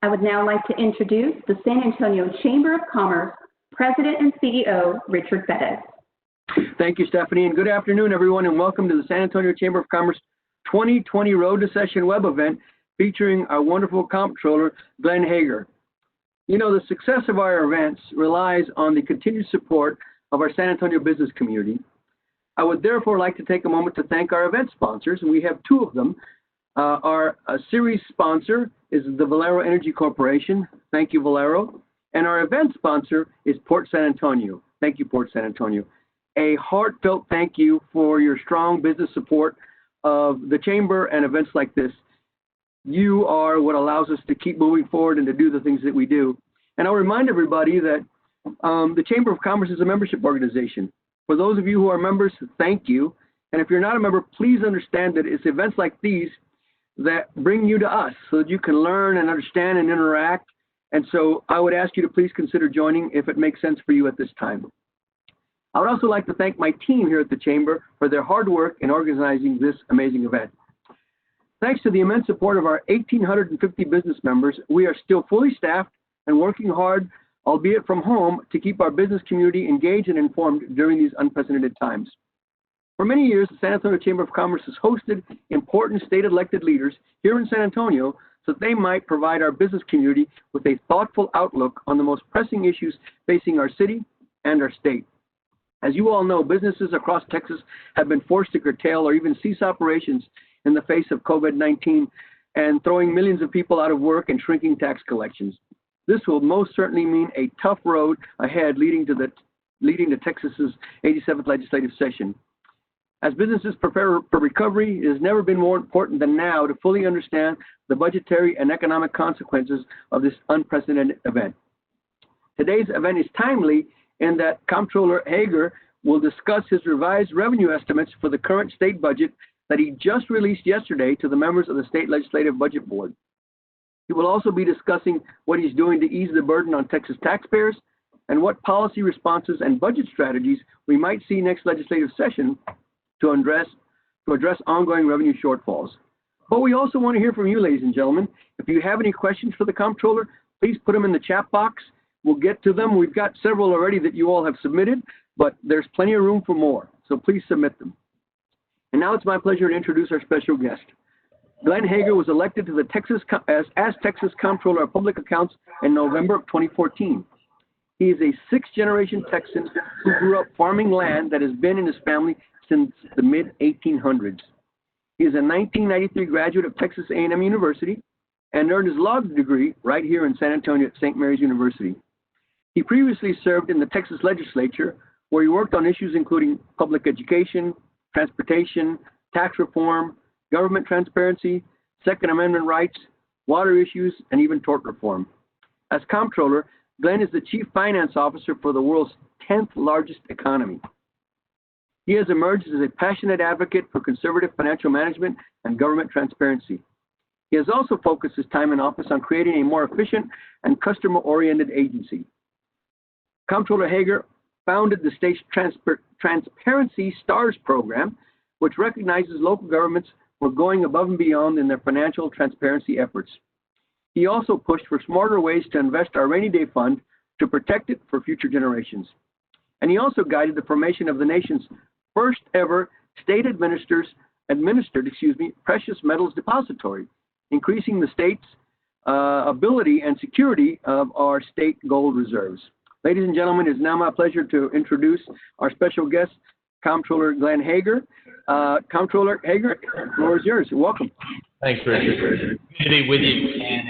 I would now like to introduce the San Antonio Chamber of Commerce President and CEO, Richard Perez. Thank you, Stephanie, and good afternoon, everyone, and welcome to the San Antonio Chamber of Commerce 2020 Road to Session web event featuring our wonderful Comptroller, Glenn Hegar. You know, the success of our events relies on the continued support of our San Antonio business community. I would therefore like to take a moment to thank our event sponsors, and we have two of them. Our series sponsor is the Valero Energy Corporation. Thank you, Valero. And our event sponsor is Port San Antonio. Thank you, Port San Antonio. A heartfelt thank you for your strong business support of the Chamber and events like this. You are what allows us to keep moving forward and to do the things that we do. And I'll remind everybody that the Chamber of Commerce is a membership organization. For those of you who are members, thank you. And if you're not a member, please understand that it's events like these that bring you to us so that you can learn and understand and interact. And so I would ask you to please consider joining if it makes sense for you at this time. I would also like to thank my team here at the Chamber for their hard work in organizing this amazing event. Thanks to the immense support of our 1,850 business members, we are still fully staffed and working hard, albeit from home, to keep our business community engaged and informed during these unprecedented times. For many years, the San Antonio Chamber of Commerce has hosted important state-elected leaders here in San Antonio so that they might provide our business community with a thoughtful outlook on the most pressing issues facing our city and our state. As you all know, businesses across Texas have been forced to curtail or even cease operations in the face of COVID-19 and throwing millions of people out of work and shrinking tax collections. This will most certainly mean a tough road ahead leading to Texas's 87th legislative session. As businesses prepare for recovery, it has never been more important than now to fully understand the budgetary and economic consequences of this unprecedented event. Today's event is timely in that Comptroller Hegar will discuss his revised revenue estimates for the current state budget that he just released yesterday to the members of the State Legislative Budget Board. He will also be discussing what he's doing to ease the burden on Texas taxpayers and what policy responses and budget strategies we might see next legislative session to address ongoing revenue shortfalls. But we also want to hear from you, ladies and gentlemen. If you have any questions for the Comptroller, please put them in the chat box. We'll get to them. We've got several already that you all have submitted, but there's plenty of room for more, so please submit them. And now it's my pleasure to introduce our special guest. Glenn Hegar was elected to the as Texas Comptroller of Public Accounts in November of 2014. He is a sixth-generation Texan who grew up farming land that has been in his family since the mid-1800s. He is a 1993 graduate of Texas A&M University and earned his law degree right here in San Antonio at St. Mary's University. He previously served in the Texas legislature, where he worked on issues including public education, transportation, tax reform, government transparency, Second Amendment rights, water issues, and even tort reform. As Comptroller, Glenn is the Chief Finance Officer for the world's 10th largest economy. He has emerged as a passionate advocate for conservative financial management and government transparency. He has also focused his time in office on creating a more efficient and customer-oriented agency. Comptroller Hegar founded the state's Transparency Stars program, which recognizes local governments for going above and beyond in their financial transparency efforts. He also pushed for smarter ways to invest our rainy day fund to protect it for future generations. And he also guided the formation of the nation's first ever state-administered precious metals depository, increasing the state's ability and security of our state gold reserves. Ladies and gentlemen, it is now my pleasure to introduce our special guest, Comptroller Glenn Hegar. Comptroller Hegar, the floor is yours. Welcome. Thanks, Richard. Good to be with you. And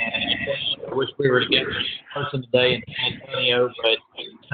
I wish we were together in person today in San Antonio, but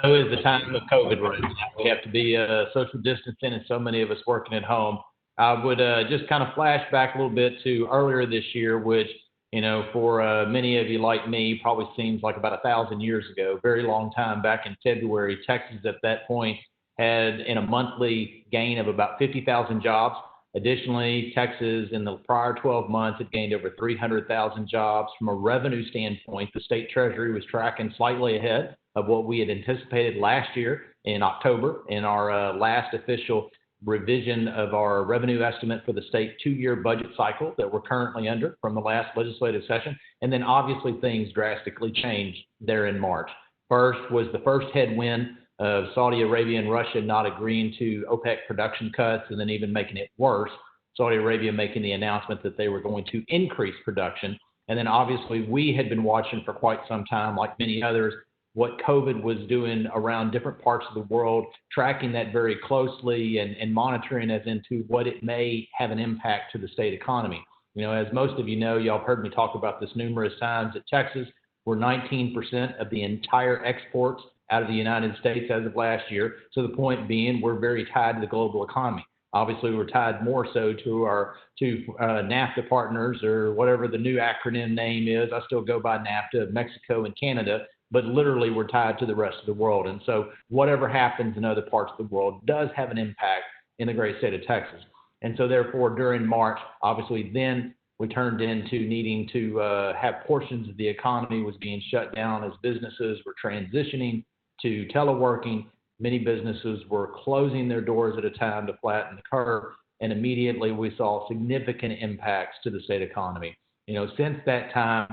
so is the time of COVID right now. We have to be social distancing, and so many of us working at home. I would just kind of flash back a little bit to earlier this year, which, you know, for many of you like me, probably seems like about 1,000 years ago, very long time back in February. Texas at that point had in a monthly gain of about 50,000 jobs. Additionally, Texas in the prior 12 months had gained over 300,000 jobs. From a revenue standpoint, the state treasury was tracking slightly ahead of what we had anticipated last year in October in our last official revision of our revenue estimate for the state 2-year budget cycle that we're currently under from the last legislative session. And then obviously things drastically changed there in March. First was the first headwind of Saudi Arabia and Russia not agreeing to OPEC production cuts, and then even making it worse, Saudi Arabia making the announcement that they were going to increase production. And then obviously we had been watching for quite some time, like many others, what COVID was doing around different parts of the world, tracking that very closely and monitoring as into what it may have an impact to the state economy. You know, as most of you know, y'all have heard me talk about this numerous times, at Texas, we're 19% of the entire exports out of the United States as of last year. So the point being, we're very tied to the global economy. Obviously, we're tied more so to our NAFTA partners, or whatever the new acronym name is. I still go by NAFTA, Mexico and Canada, but literally we're tied to the rest of the world. And so whatever happens in other parts of the world does have an impact in the great state of Texas. And so therefore, during March, obviously then we turned into needing to have portions of the economy was being shut down as businesses were transitioning to teleworking. Many businesses were closing their doors at a time to flatten the curve, and immediately we saw significant impacts to the state economy. You know, since that time,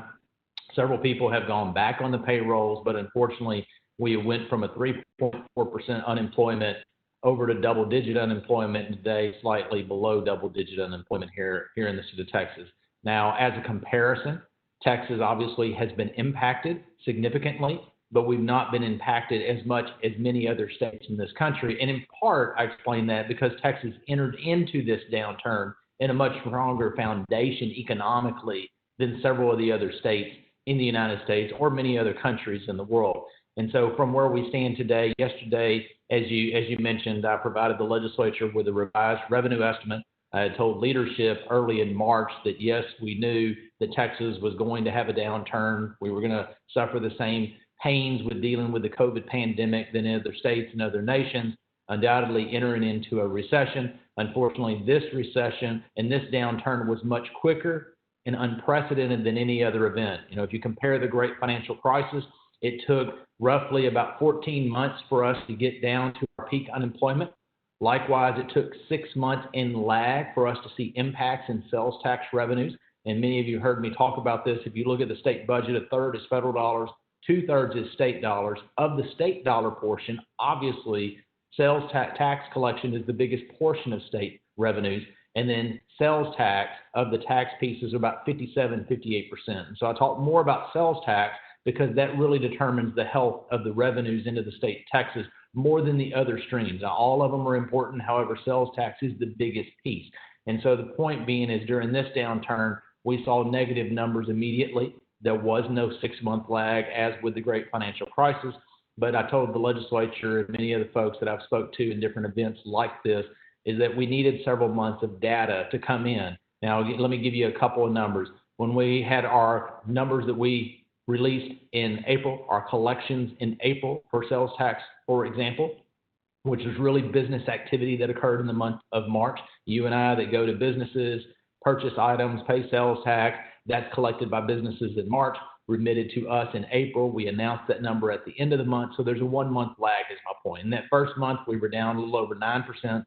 several people have gone back on the payrolls, but unfortunately, we went from a 3.4% unemployment over to double-digit unemployment, and today slightly below double-digit unemployment here in the state of Texas. Now, as a comparison, Texas obviously has been impacted significantly, but we've not been impacted as much as many other states in this country. And in part, I explain that because Texas entered into this downturn in a much stronger foundation economically than several of the other states in the United States or many other countries in the world. And so from where we stand today, yesterday, as you mentioned, I provided the legislature with a revised revenue estimate. I had told leadership early in March that, yes, we knew that Texas was going to have a downturn. We were going to suffer the same pains with dealing with the COVID pandemic than other states and other nations, undoubtedly entering into a recession. Unfortunately, this recession and this downturn was much quicker and unprecedented than any other event. You know, if you compare the great financial crisis, it took roughly about 14 months for us to get down to our peak unemployment. Likewise, it took 6 months in lag for us to see impacts in sales tax revenues. And many of you heard me talk about this. If you look at the state budget, a third is federal dollars, 2/3 is state dollars. Of the state dollar portion, obviously, sales tax collection is the biggest portion of state revenues. And then sales tax of the tax piece is about 57, 58%. And so I talk more about sales tax because that really determines the health of the revenues into the state of Texas more than the other streams. Now, all of them are important. However, sales tax is the biggest piece. And so the point being is during this downturn, we saw negative numbers immediately. There was no 6-month lag as with the great financial crisis. But I told the legislature and many of the folks that I've spoke to in different events like this is that we needed several months of data to come in. Now, let me give you a couple of numbers. When we had our numbers that we released in April, our collections in April for sales tax, for example, which is really business activity that occurred in the month of March. You and I that go to businesses, purchase items, pay sales tax, that's collected by businesses in March, remitted to us in April. We announced that number at the end of the month. So there's a 1-month lag is my point. In that first month, we were down a little over 9%.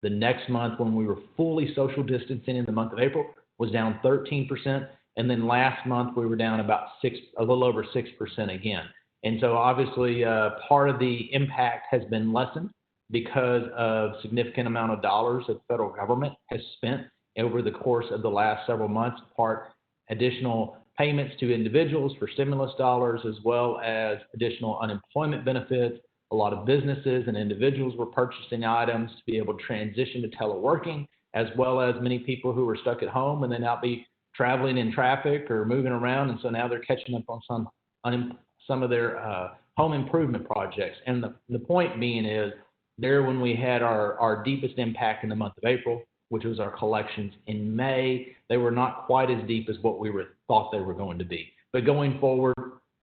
The next month, when we were fully social distancing in the month of April, was down 13%. And then last month, we were down about a little over 6% again. And so obviously, part of the impact has been lessened because of significant amount of dollars that the federal government has spent over the course of the last several months, part additional payments to individuals for stimulus dollars, as well as additional unemployment benefits. A lot of businesses and individuals were purchasing items to be able to transition to teleworking, as well as many people who were stuck at home and then now be traveling in traffic or moving around. And so now they're catching up on some of their home improvement projects. And the point being is there when we had our deepest impact in the month of April, which was our collections in May, they were not quite as deep as what we thought they were going to be. But going forward,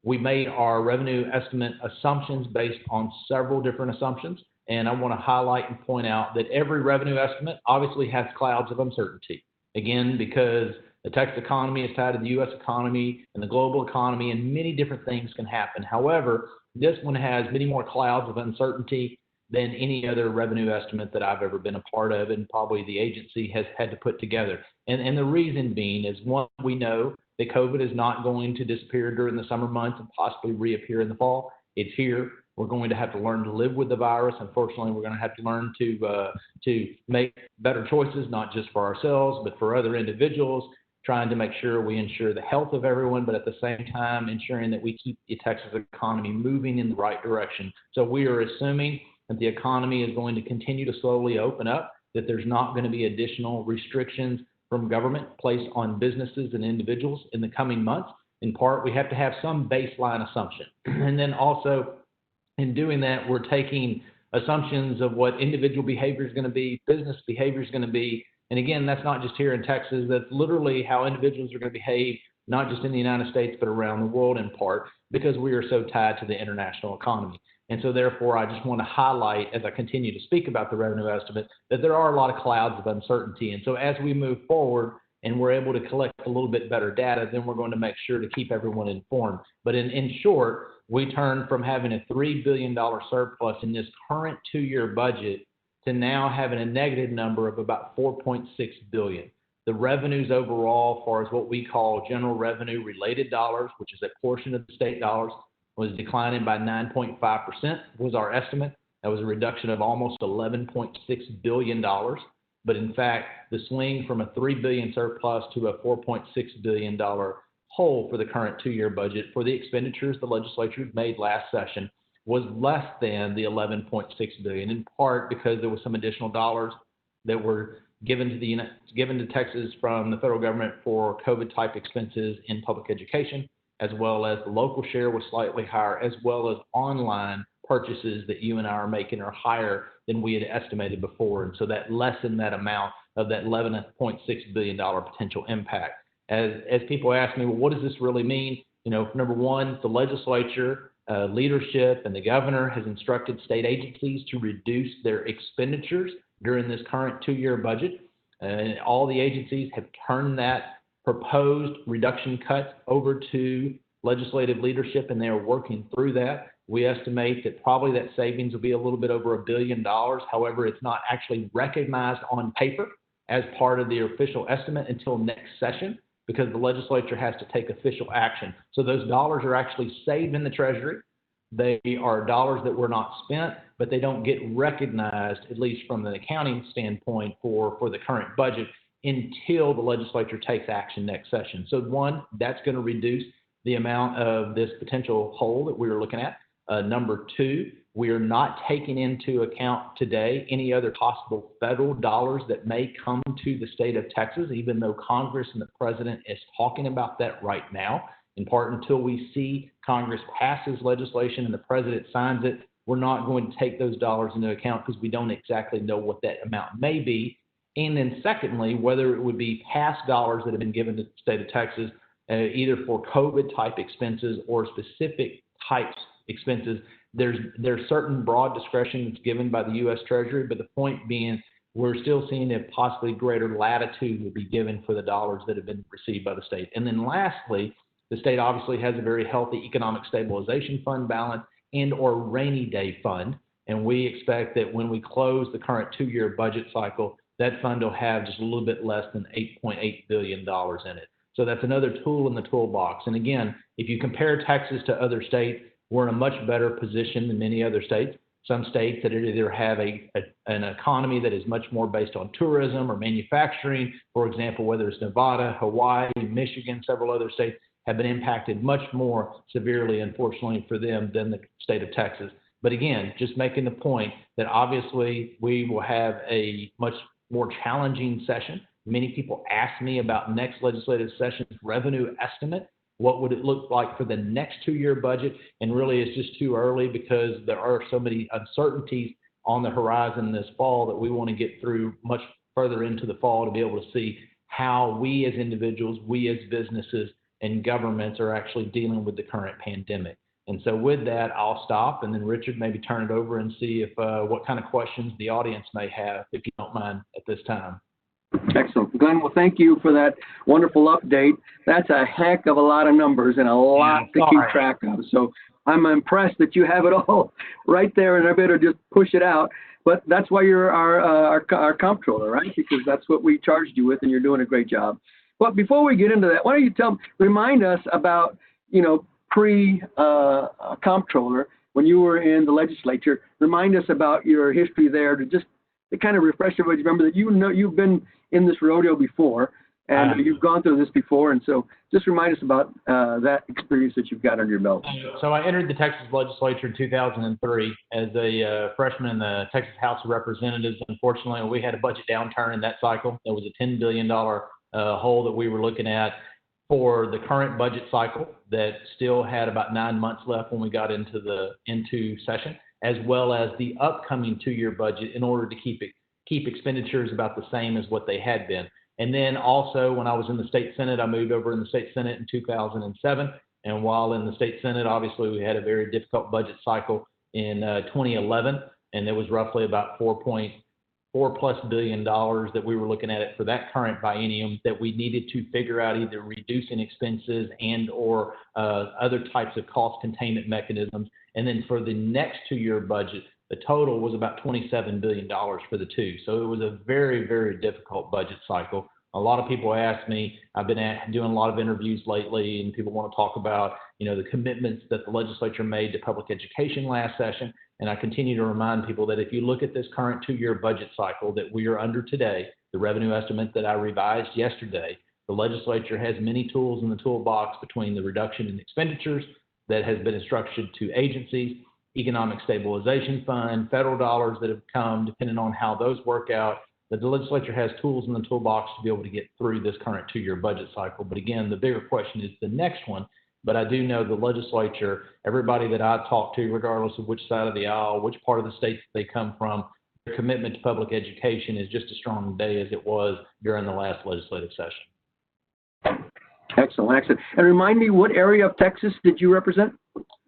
we made our revenue estimate assumptions based on several different assumptions. And I want to highlight and point out that every revenue estimate obviously has clouds of uncertainty. Again, because the Texas economy is tied to the U.S. economy and the global economy, and many different things can happen. However, this one has many more clouds of uncertainty than any other revenue estimate that I've ever been a part of, and probably the agency has had to put together. And the reason being is, one, we know that COVID is not going to disappear during the summer months and possibly reappear in the fall. It's here. We're going to have to learn to live with the virus. Unfortunately, we're going to have to learn to make better choices, not just for ourselves, but for other individuals, trying to make sure we ensure the health of everyone, but at the same time ensuring that we keep the Texas economy moving in the right direction. So we are assuming that the economy is going to continue to slowly open up, that there's not going to be additional restrictions from government placed on businesses and individuals in the coming months. In part, we have to have some baseline assumption. And then also, in doing that, we're taking assumptions of what individual behavior is going to be, business behavior is going to be. And again, that's not just here in Texas. That's literally how individuals are going to behave, not just in the United States, but around the world in part, because we are so tied to the international economy. And so therefore, I just want to highlight, as I continue to speak about the revenue estimate, that there are a lot of clouds of uncertainty. And so as we move forward and we're able to collect a little bit better data, then we're going to make sure to keep everyone informed. But in short, we turn from having a $3 billion surplus in this current 2-year budget to now having a negative number of about $4.6 billion. The revenues overall, as far as what we call general revenue related dollars, which is a portion of the state dollars, was declining by 9.5%, was our estimate. That was a reduction of almost $11.6 billion. But in fact, the swing from a $3 billion surplus to a $4.6 billion hole for the current 2-year budget for the expenditures the legislature made last session was less than the $11.6 billion, in part because there was some additional dollars that were given to Texas from the federal government for COVID-type expenses in public education, as well as the local share was slightly higher, as well as online purchases that you and I are making are higher than we had estimated before. And so that lessened that amount of that $11.6 billion potential impact. As people ask me, well, what does this really mean? Number one, the legislature, leadership, and the governor has instructed state agencies to reduce their expenditures during this current 2-year budget. And all the agencies have turned that proposed reduction cut over to legislative leadership, and they are working through that. We estimate that probably that savings will be a little bit over $1 billion. However, it's not actually recognized on paper as part of the official estimate until next session, because the legislature has to take official action. So those dollars are actually saved in the Treasury. They are dollars that were not spent, but they don't get recognized, at least from an accounting standpoint, for the current budget until the legislature takes action next session. So one, that's going to reduce the amount of this potential hole that we were looking at. Number two, we are not taking into account today any other possible federal dollars that may come to the state of Texas, even though Congress and the president is talking about that right now. In part, until we see Congress passes legislation and the president signs it, we're not going to take those dollars into account because we don't exactly know what that amount may be. And then secondly, whether it would be past dollars that have been given to the state of Texas, either for COVID type expenses or specific types expenses, there's certain broad discretion that's given by the U.S. Treasury, but the point being, we're still seeing a possibly greater latitude would be given for the dollars that have been received by the state. And then lastly, the state obviously has a very healthy economic stabilization fund balance and or rainy day fund, and we expect that when we close the current 2-year budget cycle, that fund will have just a little bit less than $8.8 billion in it. So that's another tool in the toolbox. And again, if you compare Texas to other states, we're in a much better position than many other states. Some states that either have an economy that is much more based on tourism or manufacturing, for example, whether it's Nevada, Hawaii, Michigan, several other states have been impacted much more severely, unfortunately, for them than the state of Texas. But again, just making the point that obviously we will have a much more challenging session. Many people ask me about next legislative session's revenue estimate. What would it look like for the next 2-year budget? And really, it's just too early because there are so many uncertainties on the horizon this fall that we want to get through much further into the fall to be able to see how we as individuals, we as businesses and governments are actually dealing with the current pandemic. And so with that, I'll stop, and then Richard, maybe turn it over and see if what kind of questions the audience may have, if you don't mind at this time. Excellent. Glenn, well, thank you for that wonderful update. That's a heck of a lot of numbers and a lot to keep track of. So I'm impressed that you have it all right there, and I better just push it out. But that's why you're our comptroller, right? Because that's what we charged you with, and you're doing a great job. But before we get into that, why don't you remind us about, pre-comptroller, when you were in the legislature, remind us about your history there to kind of refresh everybody. Remember that you've been in this rodeo before, and you've gone through this before, and so just remind us about that experience that you've got under your belt. So I entered the Texas legislature in 2003 as a freshman in the Texas House of Representatives. Unfortunately, we had a budget downturn in that cycle. There was a $10 billion hole that we were looking at for the current budget cycle that still had about 9 months left when we got into session, as well as the upcoming 2-year budget in order to keep expenditures about the same as what they had been. And then also when I was in the state Senate, I moved over in the state Senate in 2007. And while in the state Senate, obviously we had a very difficult budget cycle in 2011, and there was roughly about $4.4+ billion that we were looking at it for that current biennium that we needed to figure out either reducing expenses and or other types of cost containment mechanisms. And then for the next 2-year budget, the total was about $27 billion for the two. So it was a very, very difficult budget cycle. A lot of people ask me, I've been doing a lot of interviews lately, and people want to talk about, the commitments that the legislature made to public education last session. And I continue to remind people that if you look at this current 2-year budget cycle that we are under today, the revenue estimate that I revised yesterday, the legislature has many tools in the toolbox between the reduction in expenditures that has been instructed to agencies, economic stabilization fund, federal dollars that have come, depending on how those work out. That the legislature has tools in the toolbox to be able to get through this current 2-year budget cycle. But again, the bigger question is the next one. But I do know the legislature, everybody that I talk to, regardless of which side of the aisle, which part of the state they come from, their commitment to public education is just as strong today as it was during the last legislative session. Excellent. And remind me, what area of Texas did you represent?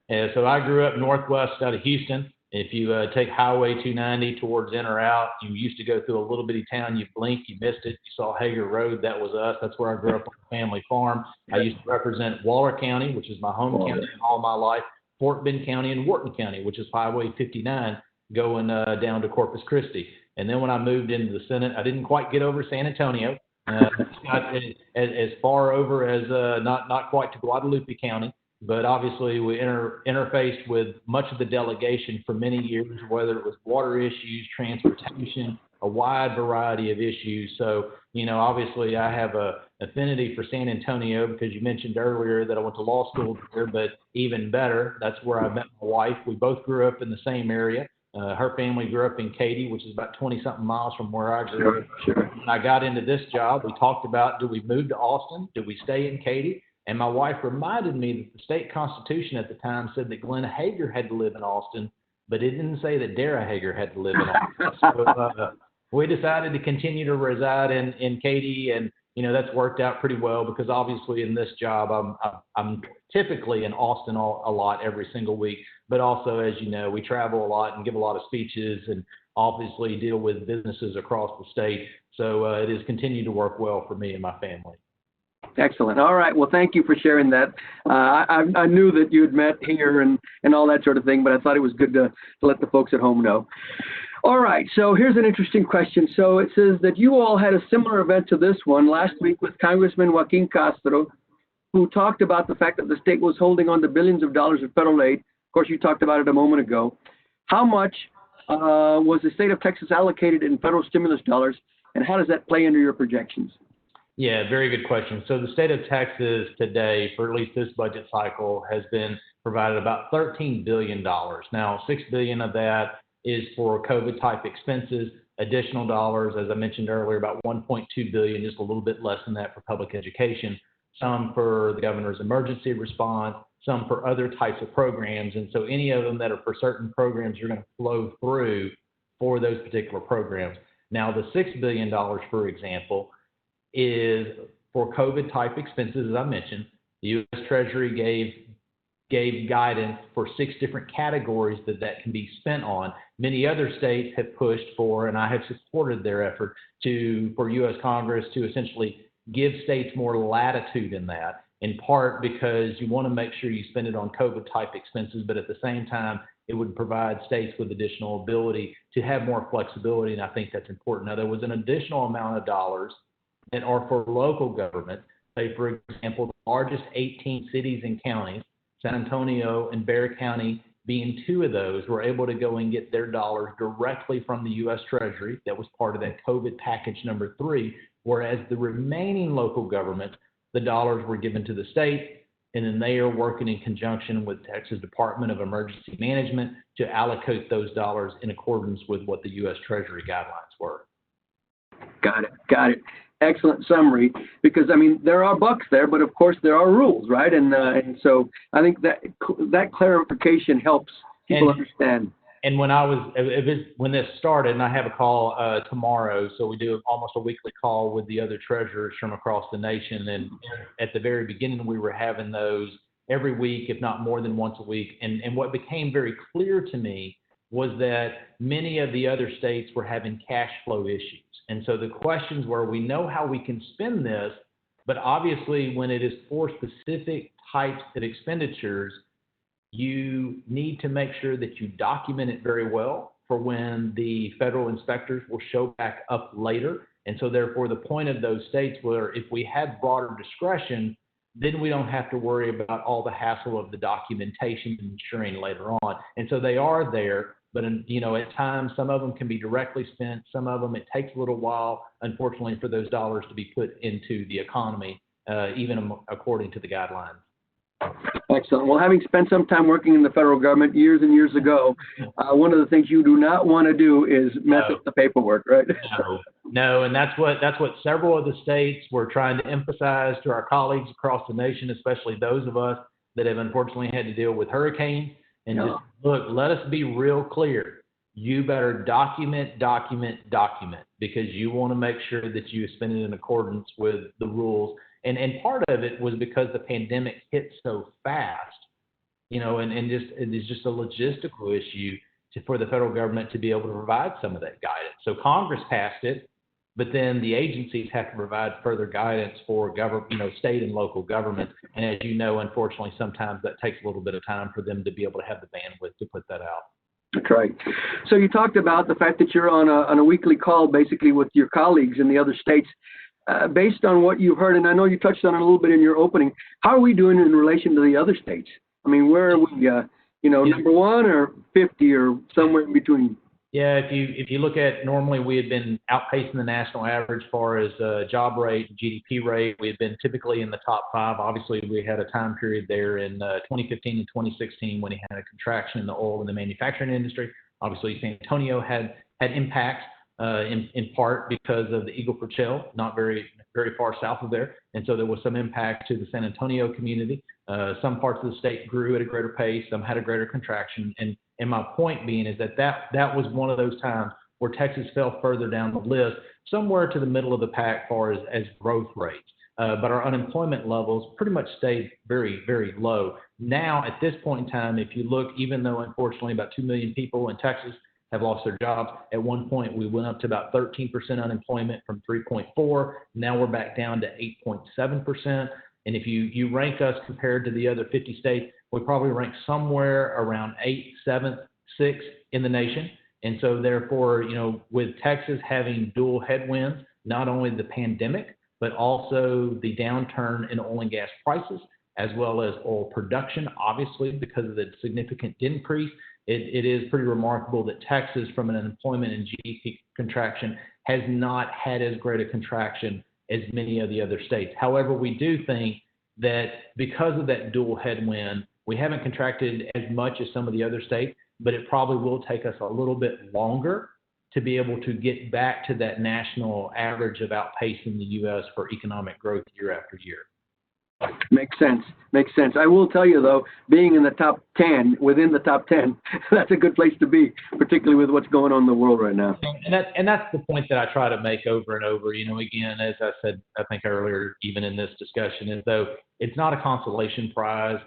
So I grew up northwest out of Houston. If you take Highway 290 towards in or out, you used to go through a little bitty town. You blinked, you missed it. You saw Hegar Road. That was us. That's where I grew up on a family farm. I used to represent Waller County, which is my home county all my life, Fort Bend County, and Wharton County, which is Highway 59 going down to Corpus Christi. And then when I moved into the Senate, I didn't quite get over San Antonio. Not as far over as not quite to Guadalupe County. But obviously, we interfaced with much of the delegation for many years, whether it was water issues, transportation, a wide variety of issues. So, obviously, I have a affinity for San Antonio because you mentioned earlier that I went to law school there, but even better, that's where I met my wife. We both grew up in the same area. Her family grew up in Katy, which is about 20-something miles from where I grew up. Sure. When I got into this job, we talked about, do we move to Austin? Do we stay in Katy? And my wife reminded me that the state constitution at the time said that Glenn Hegar had to live in Austin, but it didn't say that Dara Hegar had to live in Austin. So we decided to continue to reside in Katy, and that's worked out pretty well because obviously in this job I'm typically in Austin a lot every single week, but also as you know we travel a lot and give a lot of speeches and obviously deal with businesses across the state. So it has continued to work well for me and my family. Excellent. All right. Well, thank you for sharing that. I knew that you had met here and all that sort of thing, but I thought it was good to let the folks at home know. All right. So here's an interesting question. So it says that you all had a similar event to this one last week with Congressman Joaquin Castro, who talked about the fact that the state was holding on to billions of dollars of federal aid. Of course, you talked about it a moment ago. How much was the state of Texas allocated in federal stimulus dollars, and how does that play into your projections? Yeah, very good question. So the state of Texas today, for at least this budget cycle, has been provided about $13 billion. Now, $6 billion of that is for COVID-type expenses. Additional dollars, as I mentioned earlier, about $1.2 billion, just a little bit less than that for public education. Some for the governor's emergency response, some for other types of programs. And so any of them that are for certain programs are going to flow through for those particular programs. Now, the $6 billion, for example, is for COVID-type expenses, as I mentioned. The U.S. Treasury gave guidance for 6 different categories that can be spent on. Many other states have pushed for, and I have supported their effort for U.S. Congress to essentially give states more latitude in that. in part because you want to make sure you spend it on COVID-type expenses, but at the same time, it would provide states with additional ability to have more flexibility, and I think that's important. Now, there was an additional amount of dollars that are for local government. Say, for example, the largest 18 cities and counties, San Antonio and Bexar County being two of those, were able to go and get their dollars directly from the U.S. Treasury. That was part of that COVID package number 3, whereas the remaining local governments, the dollars were given to the state, and then they are working in conjunction with Texas Department of Emergency Management to allocate those dollars in accordance with what the U.S. Treasury guidelines were. Got it. Excellent summary, because, I mean, there are bucks there, but of course there are rules, right? And so I think that clarification helps people understand. And when this started, and I have a call tomorrow, so we do almost a weekly call with the other treasurers from across the nation. And at the very beginning, we were having those every week, if not more than once a week. And what became very clear to me was that many of the other states were having cash flow issues. And so the questions were, we know how we can spend this, but obviously when it is for specific types of expenditures, you need to make sure that you document it very well for when the federal inspectors will show back up later. And so therefore the point of those states where if we have broader discretion, then we don't have to worry about all the hassle of the documentation and ensuring later on. And so they are there, but at times some of them can be directly spent. Some of them, it takes a little while, unfortunately, for those dollars to be put into the economy, even according to the guidelines. Excellent. Well, having spent some time working in the federal government years and years ago, one of the things you do not want to do is mess up the paperwork, right? No, and that's what several of the states were trying to emphasize to our colleagues across the nation, especially those of us that have unfortunately had to deal with hurricanes. And just look, let us be real clear. You better document, because you want to make sure that you spend it in accordance with the rules. And part of it was because the pandemic hit so fast, and it's just a logistical issue for the federal government to be able to provide some of that guidance. So Congress passed it, but then the agencies have to provide further guidance for state and local government. And as you know, unfortunately, sometimes that takes a little bit of time for them to be able to have the bandwidth to put that out. That's right. So you talked about the fact that you're on a weekly call, basically with your colleagues in the other states. Based on what you've heard, and I know you touched on it a little bit in your opening, how are we doing in relation to the other states? I mean, where are we, number 1 or 50 or somewhere in between? Yeah, if you look at, normally we had been outpacing the national average as far as job rate, GDP rate. We had been typically in the top 5. Obviously, we had a time period there in 2015 and 2016 when we had a contraction in the oil and the manufacturing industry. Obviously, San Antonio had impacts. In part because of the Eagle Ford Shale, not very far south of there. And so there was some impact to the San Antonio community. Some parts of the state grew at a greater pace, some had a greater contraction. And my point being is that was one of those times where Texas fell further down the list, somewhere to the middle of the pack as far as growth rates. But our unemployment levels pretty much stayed very, very low. Now, at this point in time, if you look, even though unfortunately about 2 million people in Texas have lost their jobs. At one point, we went up to about 13% unemployment from 3.4. Now we're back down to 8.7%. And if you rank us compared to the other 50 states, we probably rank somewhere around 8th, 7th, 6th in the nation. And so therefore, with Texas having dual headwinds, not only the pandemic, but also the downturn in oil and gas prices, as well as oil production, obviously, because of the significant increase. It is pretty remarkable that Texas, from an unemployment and GDP contraction, has not had as great a contraction as many of the other states. However, we do think that because of that dual headwind, we haven't contracted as much as some of the other states, but it probably will take us a little bit longer to be able to get back to that national average of outpacing the U.S. for economic growth year after year. Makes sense. I will tell you, though, being in the top 10, within the top 10, that's a good place to be, particularly with what's going on in the world right now. And that's the point that I try to make over and over. Again, as I said, I think earlier, even in this discussion, is though it's not a consolation prize,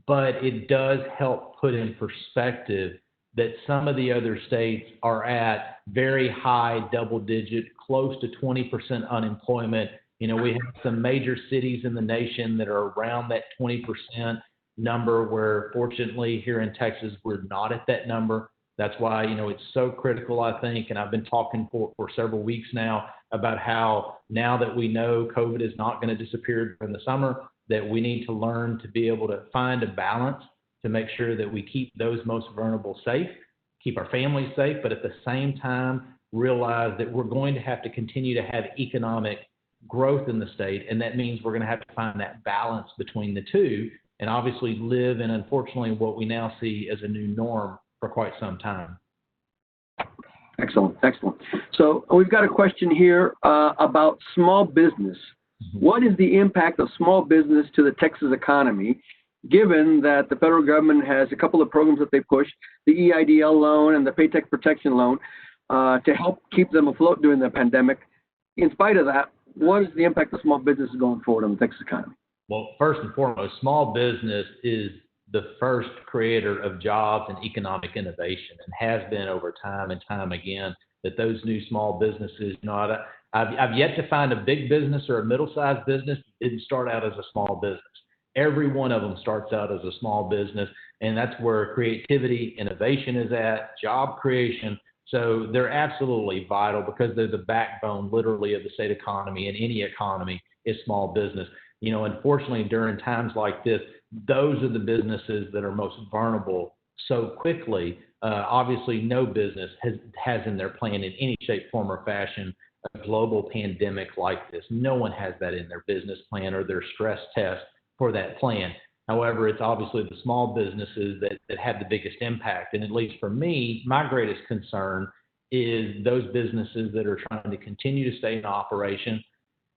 but it does help put in perspective that some of the other states are at very high double-digit, close to 20% unemployment, We have some major cities in the nation that are around that 20% number, where fortunately here in Texas, we're not at that number. That's why, it's so critical, I think, and I've been talking for several weeks now about how now that we know COVID is not going to disappear during the summer, that we need to learn to be able to find a balance to make sure that we keep those most vulnerable safe, keep our families safe, but at the same time, realize that we're going to have to continue to have economic growth in the state, and that means we're going to have to find that balance between the two, and obviously live in, unfortunately, what we now see as a new norm for quite some time. Excellent. So we've got a question here about small business. What is the impact of small business to the Texas economy, given that the federal government has a couple of programs that they push, the EIDL loan and the Paycheck Protection Loan, to help keep them afloat during the pandemic? In spite of that, what is the impact of small businesses going forward on the Texas economy? Well, first and foremost, small business is the first creator of jobs and economic innovation, and has been over time and time again, that those new small businesses, I've yet to find a big business or a middle-sized business that didn't start out as a small business. Every one of them starts out as a small business, and that's where creativity, innovation is at, job creation. So they're absolutely vital because they're the backbone, literally, of the state economy, and any economy is small business. Unfortunately, during times like this, those are the businesses that are most vulnerable so quickly. Obviously, no business has in their plan in any shape, form, or fashion a global pandemic like this. No one has that in their business plan or their stress test for that plan. However, it's obviously the small businesses that have the biggest impact. And at least for me, my greatest concern is those businesses that are trying to continue to stay in operation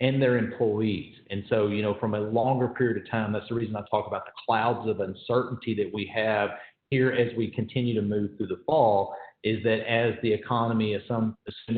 and their employees. And so, from a longer period of time, that's the reason I talk about the clouds of uncertainty that we have here as we continue to move through the fall, is that as the economy, assuming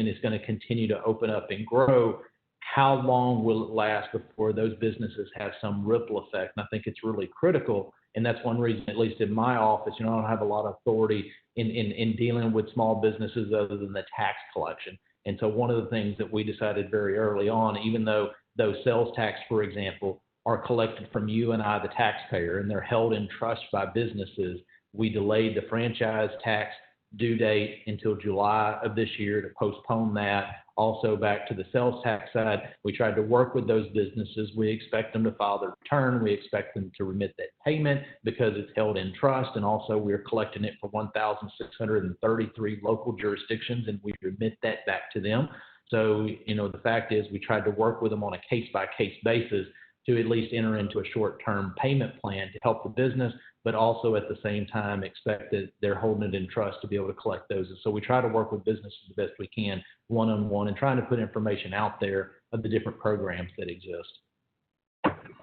it's going to continue to open up and grow, how long will it last before those businesses have some ripple effect? And I think it's really critical. And that's one reason, at least in my office, I don't have a lot of authority in dealing with small businesses other than the tax collection. And so one of the things that we decided very early on, even though those sales tax, for example, are collected from you and I, the taxpayer, and they're held in trust by businesses, we delayed the franchise tax due date until July of this year to postpone that. Also, back to the sales tax side, we tried to work with those businesses. We expect them to file their return. We expect them to remit that payment because it's held in trust. And also, we're collecting it for 1,633 local jurisdictions, and we remit that back to them. So, the fact is, we tried to work with them on a case-by-case basis to at least enter into a short-term payment plan to help the business, but also at the same time expect that they're holding it in trust to be able to collect those. And so we try to work with businesses the best we can, one-on-one, and trying to put information out there of the different programs that exist.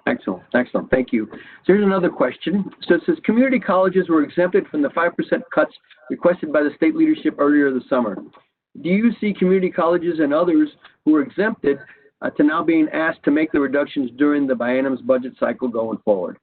Excellent. Thank you. So here's another question. So it says, community colleges were exempted from the 5% cuts requested by the state leadership earlier this summer. Do you see community colleges and others who were exempted to now being asked to make the reductions during the biennium's budget cycle going forward?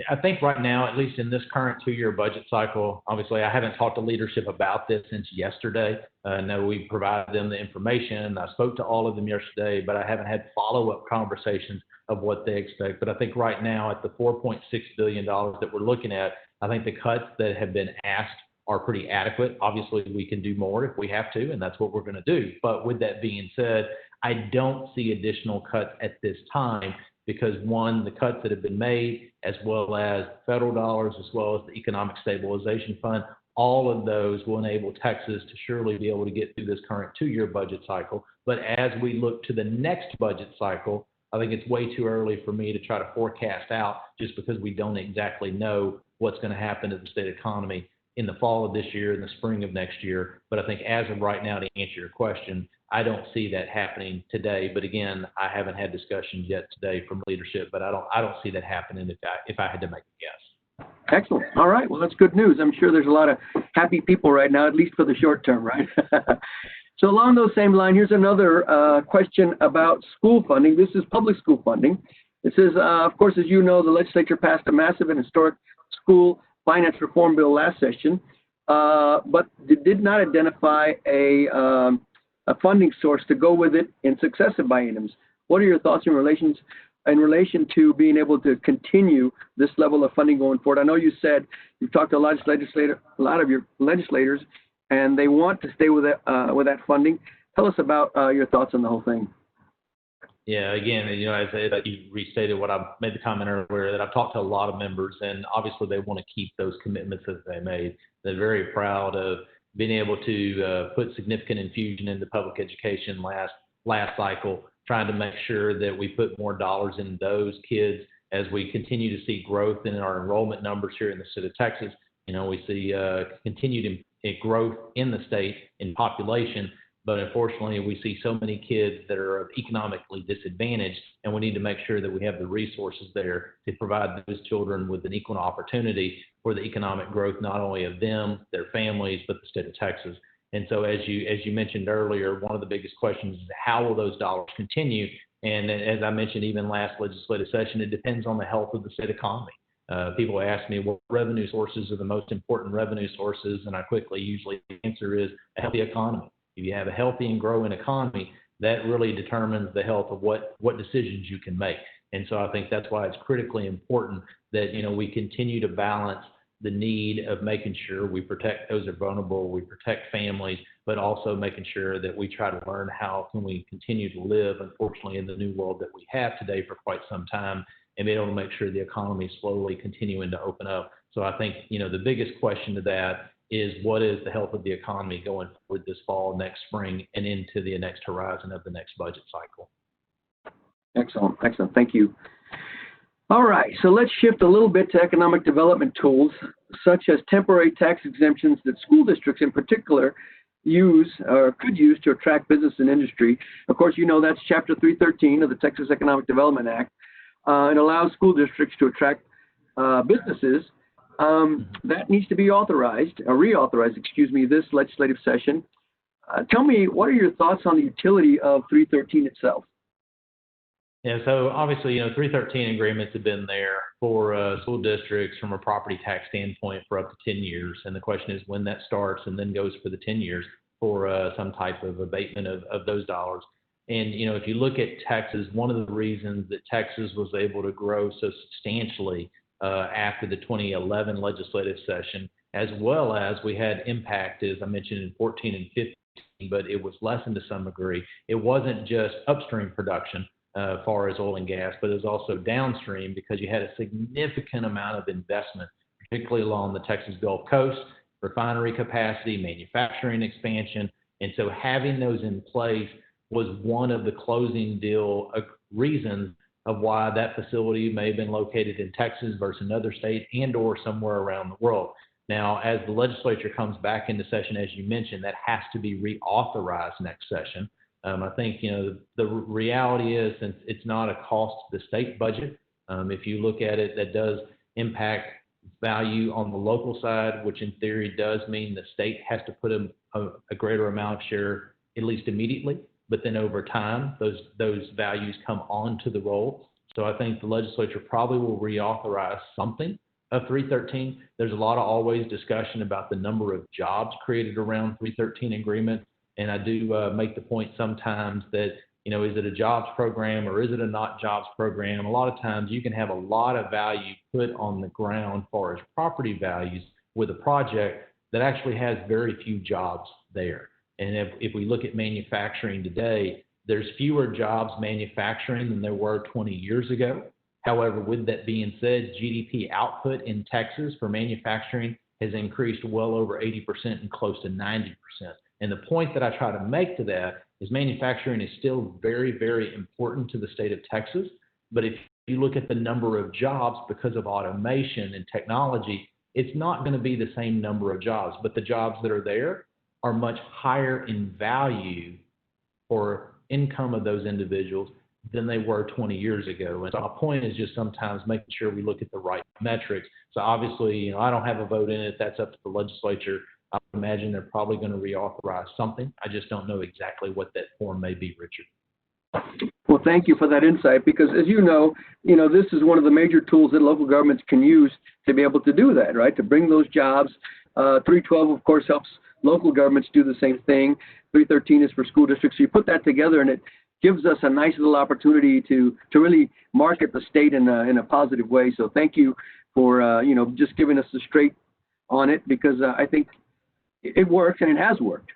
I think right now, at least in this current 2-year budget cycle, obviously I haven't talked to leadership about this since yesterday. I know we provided them the information. I spoke to all of them yesterday, but I haven't had follow-up conversations of what they expect. But I think right now at the $4.6 billion that we're looking at, I think the cuts that have been asked are pretty adequate. Obviously, we can do more if we have to, and that's what we're going to do. But with that being said, I don't see additional cuts at this time because, one, the cuts that have been made, as well as federal dollars, as well as the Economic Stabilization Fund, all of those will enable Texas to surely be able to get through this current 2-year budget cycle. But as we look to the next budget cycle, I think it's way too early for me to try to forecast out just because we don't exactly know what's going to happen to the state economy in the fall of this year and the spring of next year. But I think as of right now, to answer your question, I don't see that happening today. But again, I haven't had discussions yet today from leadership, but I don't see that happening if I had to make a guess. Excellent. All right. Well, that's good news. I'm sure there's a lot of happy people right now, at least for the short term, right? So along those same lines, here's another question about school funding. This is public school funding. It says, of course, as you know, the legislature passed a massive and historic school finance reform bill last session, but it did not identify a funding source to go with it in successive bienniums. What are your thoughts in relation to being able to continue this level of funding going forward? I know you said you've talked to a lot of your legislators, and they want to stay with that funding. Tell us about your thoughts on the whole thing. Yeah, again, as you restated what I made the comment earlier, that I've talked to a lot of members, and obviously they want to keep those commitments that they made. They're very proud of being able to put significant infusion into public education last cycle, trying to make sure that we put more dollars in those kids as we continue to see growth in our enrollment numbers here in the state of Texas. We see continued growth in the state in population, but unfortunately we see so many kids that are economically disadvantaged, and we need to make sure that we have the resources there to provide those children with an equal opportunity for the economic growth, not only of them, their families, but the state of Texas. And so as you mentioned earlier, one of the biggest questions is how will those dollars continue? And as I mentioned, even last legislative session, it depends on the health of the state economy. People ask me what revenue sources are the most important revenue sources, and I usually the answer is a healthy economy. If you have a healthy and growing economy, that really determines the health of what decisions you can make. And so I think that's why it's critically important that we continue to balance the need of making sure we protect those that are vulnerable, we protect families, but also making sure that we try to learn how can we continue to live, unfortunately, in the new world that we have today for quite some time, and be able to make sure the economy is slowly continuing to open up. So I think, the biggest question to that is what is the health of the economy going forward this fall, next spring, and into the next horizon of the next budget cycle. Excellent. Thank you. All right, so let's shift a little bit to economic development tools, such as temporary tax exemptions that school districts in particular use or could use to attract business and industry. Of course, that's Chapter 313 of the Texas Economic Development Act. It allows school districts to attract businesses. That needs to be reauthorized, this legislative session. Tell me, what are your thoughts on the utility of 313 itself? Yeah, so obviously, 313 agreements have been there for school districts from a property tax standpoint for up to 10 years. And the question is when that starts and then goes for the 10 years for some type of abatement of those dollars. And, if you look at Texas, one of the reasons that Texas was able to grow so substantially after the 2011 legislative session, as well as we had impact, as I mentioned, in 14 and 15, but it was lessened to some degree. It wasn't just upstream production as far as oil and gas, but it was also downstream because you had a significant amount of investment, particularly along the Texas Gulf Coast, refinery capacity, manufacturing expansion. And so having those in place was one of the closing deal reasons of why that facility may have been located in Texas versus another state and or somewhere around the world. Now, as the legislature comes back into session, as you mentioned, that has to be reauthorized next session. I think, the reality is, since it's not a cost to the state budget, if you look at it, that does impact value on the local side, which in theory does mean the state has to put a greater amount of share, at least immediately. But then over time, those values come onto the roll. So I think the legislature probably will reauthorize something of 313. There's a lot of always discussion about the number of jobs created around 313 agreement. And I do make the point sometimes that, is it a jobs program or is it a not jobs program? A lot of times you can have a lot of value put on the ground as far as property values with a project that actually has very few jobs there. And if we look at manufacturing today, there's fewer jobs manufacturing than there were 20 years ago. However, with that being said, GDP output in Texas for manufacturing has increased well over 80% and close to 90%. And the point that I try to make to that is manufacturing is still very, very important to the state of Texas. But if you look at the number of jobs because of automation and technology, it's not going to be the same number of jobs. But the jobs that are there are much higher in value or income of those individuals than they were 20 years ago. And so my point is just sometimes making sure we look at the right metrics. So obviously, I don't have a vote in it. That's up to the legislature. I would imagine they're probably going to reauthorize something. I just don't know exactly what that form may be, Richard. Well, thank you for that insight, because as you know, this is one of the major tools that local governments can use to be able to do that, right? To bring those jobs. 312, of course, helps local governments do the same thing. 313 is for school districts. So you put that together and it gives us a nice little opportunity to really market the state in a positive way. So thank you for, just giving us the straight on it, because I think it works and it has worked.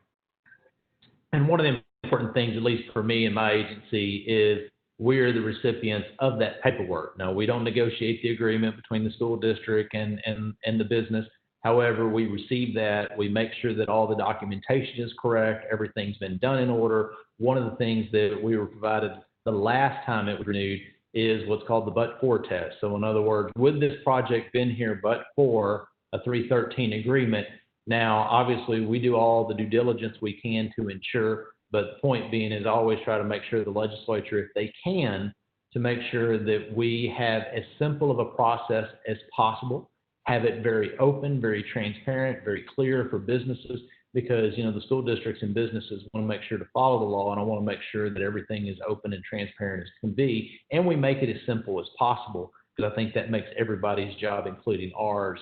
And one of the important things, at least for me and my agency, is we're the recipients of that paperwork. Now, we don't negotiate the agreement between the school district and the business. However, we receive that. We make sure that all the documentation is correct. Everything's been done in order. One of the things that we were provided the last time it was renewed is what's called the but-for test. So in other words, would this project been here but for a 313 agreement? Now, obviously, we do all the due diligence we can to ensure, but the point being is always try to make sure the legislature, if they can, to make sure that we have as simple of a process as possible, have it very open, very transparent, very clear for businesses, because, the school districts and businesses want to make sure to follow the law, and I want to make sure that everything is open and transparent as can be, and we make it as simple as possible, because I think that makes everybody's job, including ours,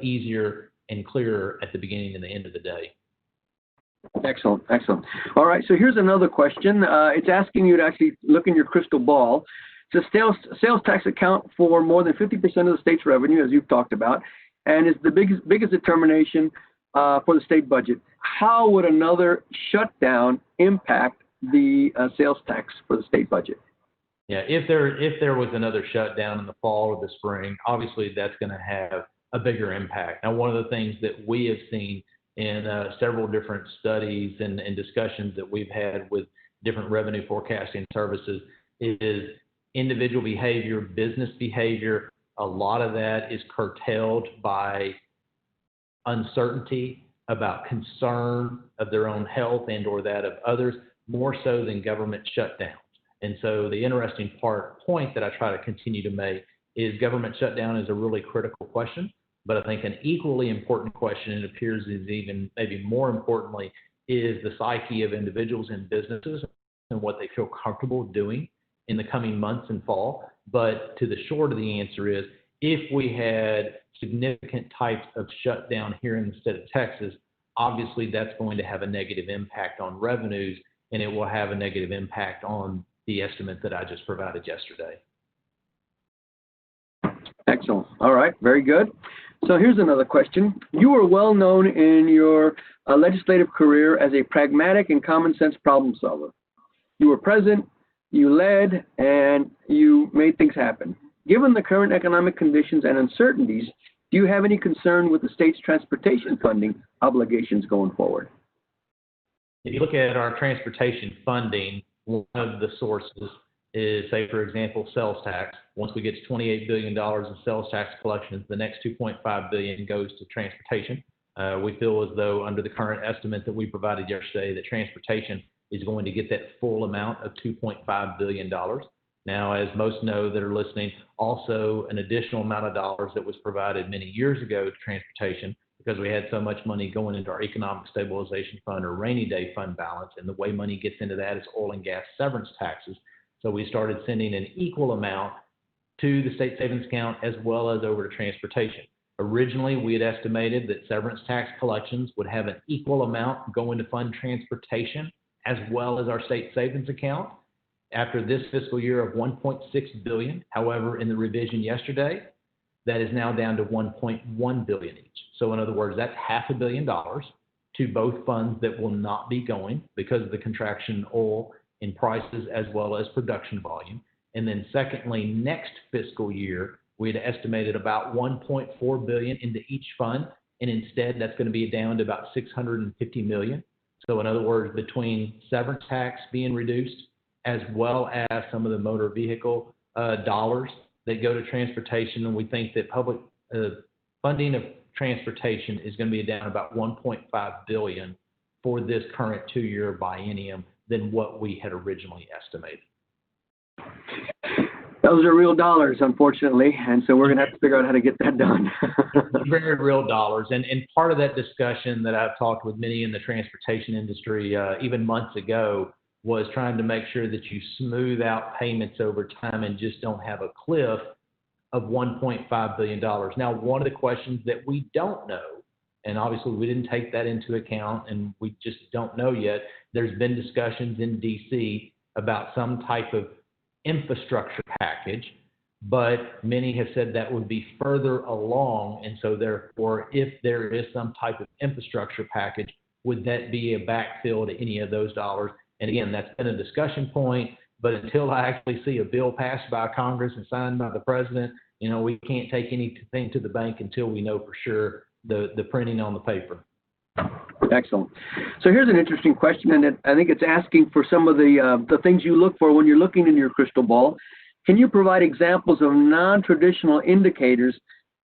easier and clearer at the beginning and the end of the day. Excellent, excellent. All right, so here's another question. It's asking you to actually look in your crystal ball. It's a sales tax account for more than 50% of the state's revenue, as you've talked about, and is the biggest determination for the state budget. How would another shutdown impact the sales tax for the state budget? Yeah, if there was another shutdown in the fall or the spring, obviously that's going to have a bigger impact. Now, one of the things that we have seen in several different studies and discussions that we've had with different revenue forecasting services is individual behavior, business behavior. A lot of that is curtailed by uncertainty about concern of their own health and or that of others, more so than government shutdowns. And so the interesting point that I try to continue to make is government shutdown is a really critical question, but I think an equally important question, it appears is even maybe more importantly, is the psyche of individuals and businesses and what they feel comfortable doing in the coming months and fall. But to the short of the answer is, if we had significant types of shutdown here in the state of Texas, obviously that's going to have a negative impact on revenues, and it will have a negative impact on the estimate that I just provided yesterday. Excellent. All right, very good. So here's another question. You were well known in your legislative career as a pragmatic and common sense problem solver. You were present, you led, and you made things happen. Given the current economic conditions and uncertainties, do you have any concern with the state's transportation funding obligations going forward? If you look at our transportation funding, one of the sources is, say, for example, sales tax. Once we get to $28 billion in sales tax collections, the next $2.5 billion goes to transportation. We feel as though under the current estimate that we provided yesterday, that transportation is going to get that full amount of $2.5 billion. Now, as most know that are listening, also an additional amount of dollars that was provided many years ago to transportation, because we had so much money going into our economic stabilization fund or rainy day fund balance, and the way money gets into that is oil and gas severance taxes. So we started sending an equal amount to the state savings account as well as over to transportation. Originally, we had estimated that severance tax collections would have an equal amount going to fund transportation as well as our state savings account after this fiscal year of $1.6 billion. However, in the revision yesterday, that is now down to $1.1 billion each. So in other words, that's $500 million to both funds that will not be going because of the contraction in oil in prices as well as production volume. And then secondly, next fiscal year, we had estimated about $1.4 billion into each fund, and instead that's going to be down to about $650 million. So in other words, between severance tax being reduced as well as some of the motor vehicle dollars that go to transportation, and we think that public funding of transportation is going to be down about $1.5 billion for this current 2-year biennium than what we had originally estimated. Those are real dollars, unfortunately, and so we're going to have to figure out how to get that done. Very real dollars. And part of that discussion that I've talked with many in the transportation industry even months ago was trying to make sure that you smooth out payments over time and just don't have a cliff of $1.5 billion. Now, one of the questions that we don't know, and obviously we didn't take that into account and we just don't know yet, there's been discussions in D.C. about some type of infrastructure package, but many have said that would be further along. And so therefore, if there is some type of infrastructure package, would that be a backfill to any of those dollars? And again, that's been a discussion point, but until I actually see a bill passed by Congress and signed by the president, we can't take anything to the bank until we know for sure the printing on the paper. Excellent. So here's an interesting question, and I think it's asking for some of the things you look for when you're looking in your crystal ball. Can you provide examples of non-traditional indicators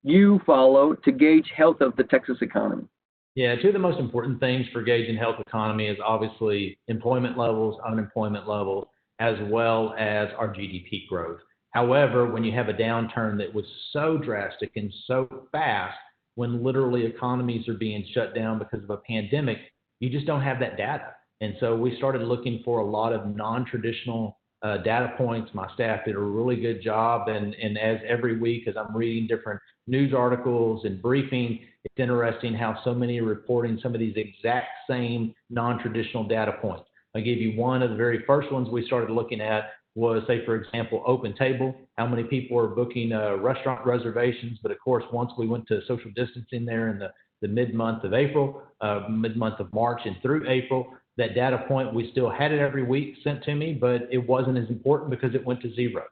you follow to gauge health of the Texas economy? Yeah, two of the most important things for gauging health economy is obviously employment levels, unemployment levels, as well as our GDP growth. However, when you have a downturn that was so drastic and so fast, when literally economies are being shut down because of a pandemic, you just don't have that data. And so we started looking for a lot of non-traditional data points. My staff did a really good job. And as every week, as I'm reading different news articles and briefing, it's interesting how so many are reporting some of these exact same non-traditional data points. I'll give you one of the very first ones we started looking at was, say, for example, open table, how many people are booking restaurant reservations. But of course, once we went to social distancing there in the mid-month of April, mid-month of March and through April, that data point, we still had it every week sent to me, but it wasn't as important because it went to zero.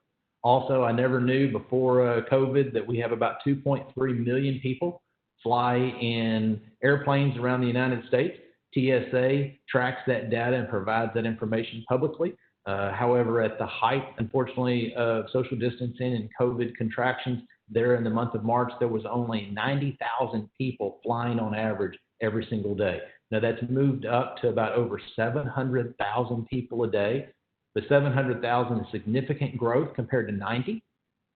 Also, I never knew before COVID that we have about 2.3 million people fly in airplanes around the United States. TSA tracks that data and provides that information publicly. However, at the height, unfortunately, of social distancing and COVID contractions, there in the month of March, there was only 90,000 people flying on average every single day. Now, that's moved up to about over 700,000 people a day. The 700,000 is significant growth compared to 90,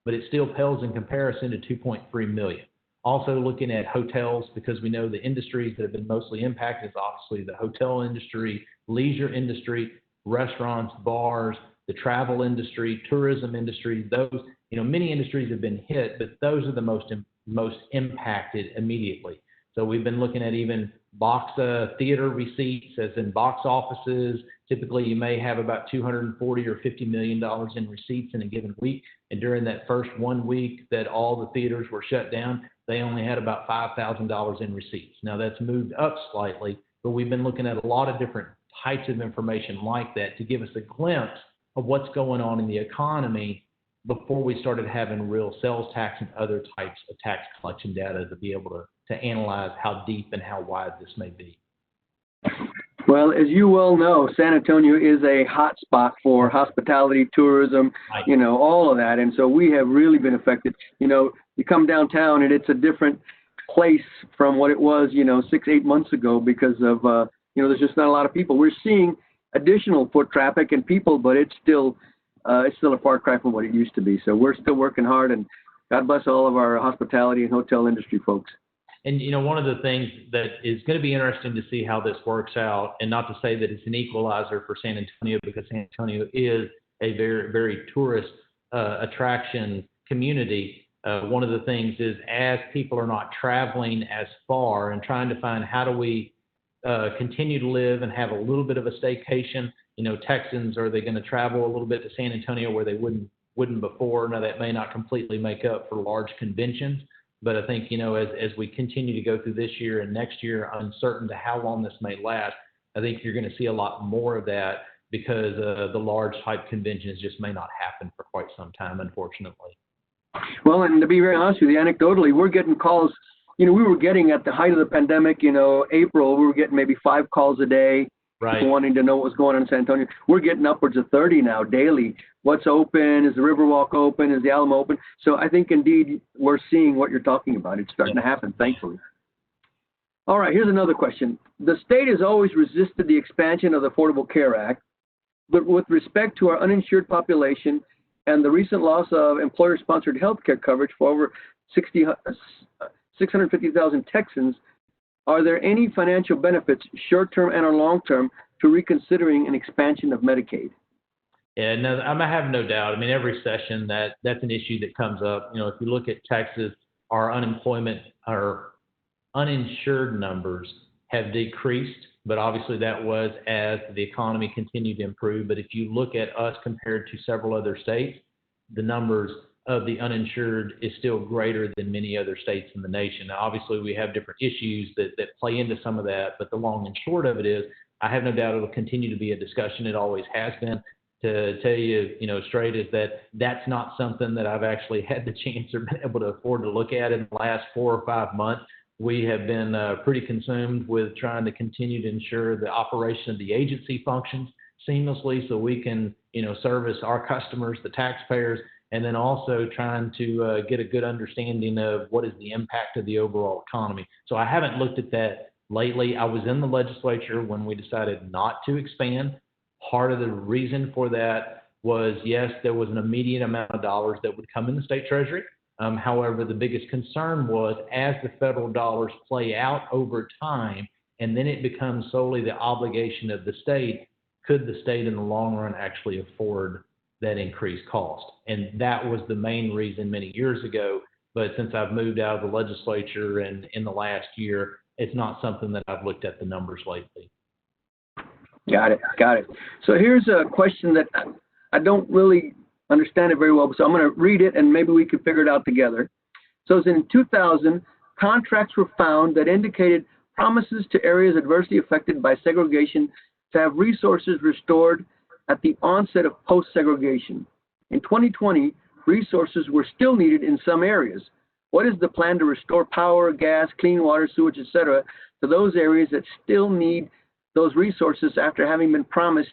but it still pales in comparison to 2.3 million. Also looking at hotels, because we know the industries that have been mostly impacted is obviously the hotel industry, leisure industry, restaurants, bars, the travel industry, tourism industry. Those, many industries have been hit, but those are the most impacted immediately. So we've been looking at even box theater receipts, as in box offices. Typically, you may have about $240 or $50 million in receipts in a given week. And during that first 1 week that all the theaters were shut down, they only had about $5,000 in receipts. Now, that's moved up slightly, but we've been looking at a lot of different types of information like that to give us a glimpse of what's going on in the economy before we started having real sales tax and other types of tax collection data to be able to analyze how deep and how wide this may be. Well, as you well know, San Antonio is a hot spot for hospitality, tourism, Right. All of that. And so we have really been affected. You come downtown and it's a different place from what it was, 6-8 months ago because of, there's just not a lot of people. We're seeing additional foot traffic and people, but it's still a far cry from what it used to be. So we're still working hard, and God bless all of our hospitality and hotel industry folks. And, one of the things that is going to be interesting to see how this works out, and not to say that it's an equalizer for San Antonio, because San Antonio is a very, very tourist attraction community. One of the things is, as people are not traveling as far and trying to find how do we continue to live and have a little bit of a staycation, Texans, are they going to travel a little bit to San Antonio where they wouldn't before? Now, that may not completely make up for large conventions. But I think, as we continue to go through this year and next year, uncertain to how long this may last, I think you're going to see a lot more of that because the large type conventions just may not happen for quite some time, unfortunately. Well, and to be very honest with you, anecdotally, we're getting calls. We were getting at the height of the pandemic, April, we were getting maybe 5 calls a day. Right. People wanting to know what was going on in San Antonio. We're getting upwards of 30 now daily. What's open? Is the Riverwalk open? Is the Alamo open? So I think indeed we're seeing what you're talking about. It's starting to happen, thankfully. All right, here's another question. The state has always resisted the expansion of the Affordable Care Act, but with respect to our uninsured population and the recent loss of employer-sponsored health care coverage for over 650,000 Texans, are there any financial benefits, short-term and or long-term, to reconsidering an expansion of Medicaid? Yeah, no, I have no doubt. I mean, every session that's an issue that comes up. If you look at Texas, our unemployment, our uninsured numbers have decreased but obviously that was as the economy continued to improve. But if you look at us compared to several other states, the numbers of the uninsured is still greater than many other states in the nation. Now, obviously, we have different issues that play into some of that, but the long and short of it is, I have no doubt it'll continue to be a discussion. It always has been. To tell you, straight is that that's not something that I've actually had the chance or been able to afford to look at in the last 4 or 5 months. We have been pretty consumed with trying to continue to ensure the operation of the agency functions seamlessly so we can, service our customers, the taxpayers, and then also trying to get a good understanding of what is the impact of the overall economy. So I haven't looked at that lately. I was in the legislature when we decided not to expand. Part of the reason for that was, yes, there was an immediate amount of dollars that would come in the state treasury. However, the biggest concern was as the federal dollars play out over time, and then it becomes solely the obligation of the state, could the state in the long run actually afford that increased cost? And that was the main reason many years ago. But since I've moved out of the legislature and in the last year, it's not something that I've looked at the numbers lately. Got it. So here's a question that I don't really understand it very well, so I'm going to read it and maybe we can figure it out together. So it's in 2000, contracts were found that indicated promises to areas adversely affected by segregation to have resources restored at the onset of post-segregation. In 2020, resources were still needed in some areas. What is the plan to restore power, gas, clean water, sewage, etc., to those areas that still need those resources after having been promised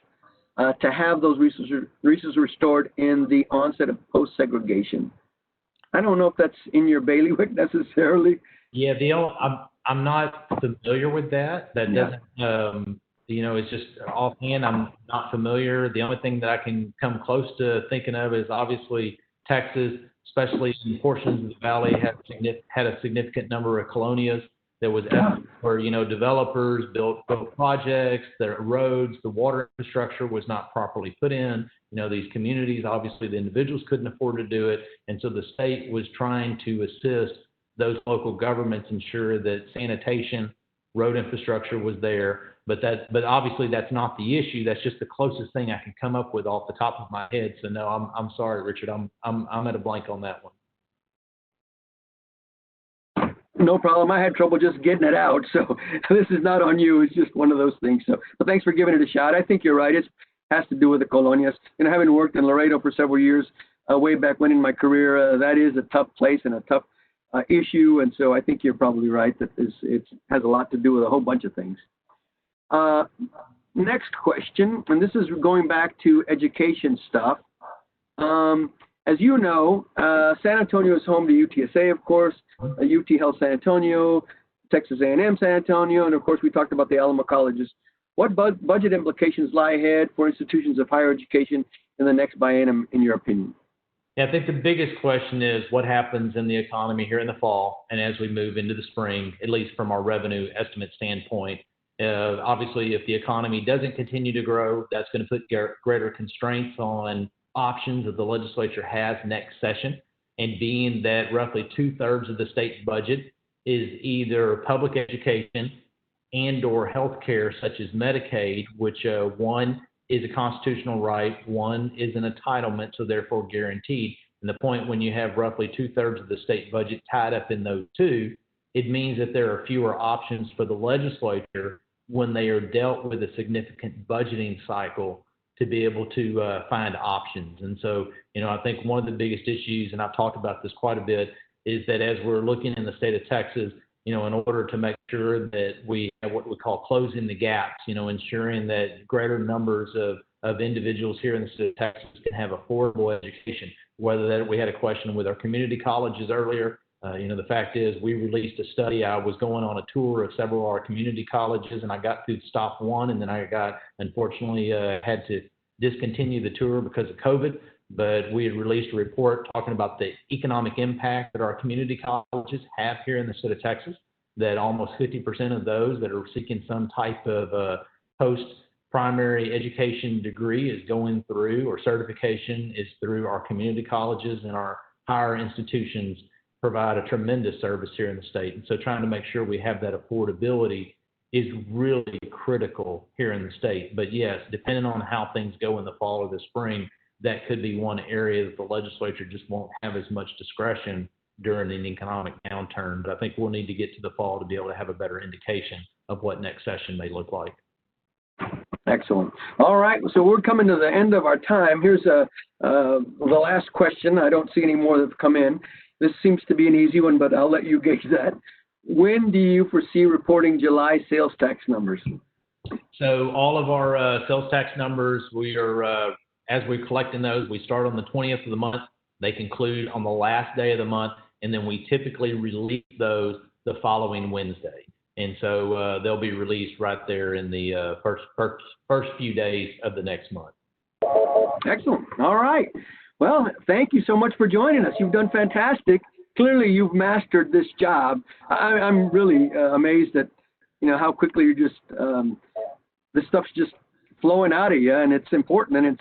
to have those resources restored in the onset of post-segregation? I don't know if that's in your bailiwick necessarily. Yeah, I'm not familiar with that. That doesn't, it's just offhand, I'm not familiar. The only thing that I can come close to thinking of is obviously Texas, especially in portions of the valley, had a significant number of colonias. There was effort where, developers built projects, the roads, the water infrastructure was not properly put in. These communities, obviously the individuals couldn't afford to do it. And so the state was trying to assist those local governments ensure that sanitation, road infrastructure was there. But obviously that's not the issue. That's just the closest thing I can come up with off the top of my head. So no, I'm sorry, Richard. I'm at a blank on that one. No problem. I had trouble just getting it out. So this is not on you. It's just one of those things. So but thanks for giving it a shot. I think you're right. It has to do with the colonias. Having worked in Laredo for several years, way back when in my career, that is a tough place and a tough issue. And so I think you're probably right that it has a lot to do with a whole bunch of things. Next question, and this is going back to education stuff. As you know, San Antonio is home to UTSA, of course, UT Health San Antonio, Texas A&M San Antonio, and of course we talked about the Alamo colleges. What budget implications lie ahead for institutions of higher education in the next biennium, in your opinion? Yeah, I think the biggest question is what happens in the economy here in the fall and as we move into the spring, at least from our revenue estimate standpoint. Obviously, if the economy doesn't continue to grow, that's going to put greater constraints on options that the legislature has next session. And being that roughly 2/3 of the state budget is either public education and or healthcare, such as Medicaid, which one is a constitutional right, one is an entitlement, so therefore guaranteed. And the point when you have roughly 2/3 of the state budget tied up in those two, it means that there are fewer options for the legislature when they are dealt with a significant budgeting cycle to be able to find options. And so, I think one of the biggest issues, and I've talked about this quite a bit, is that as we're looking in the state of Texas, in order to make sure that we have what we call closing the gaps, ensuring that greater numbers of individuals here in the state of Texas can have affordable education, whether that we had a question with our community colleges earlier. The fact is we released a study. I was going on a tour of several of our community colleges, and I got through stop one, and then I unfortunately had to discontinue the tour because of COVID. But we had released a report talking about the economic impact that our community colleges have here in the state of Texas, that almost 50% of those that are seeking some type of post-primary education degree is going through, or certification is through our community colleges, and our higher institutions provide a tremendous service here in the state. And so trying to make sure we have that affordability is really critical here in the state. But yes, depending on how things go in the fall or the spring, that could be one area that the legislature just won't have as much discretion during an economic downturn. But I think we'll need to get to the fall to be able to have a better indication of what next session may look like. Excellent. All right, so we're coming to the end of our time. Here's the last question. I don't see any more that have come in. This seems to be an easy one, but I'll let you gauge that. When do you foresee reporting July sales tax numbers? So all of our sales tax numbers, we are, as we're collecting those, we start on the 20th of the month. They conclude on the last day of the month, and then we typically release those the following Wednesday. And so they'll be released right there in the first few days of the next month. Excellent. All right. Well, thank you so much for joining us. You've done fantastic. Clearly, you've mastered this job. I'm really amazed at, how quickly you're just, this stuff's just flowing out of you, and it's important, and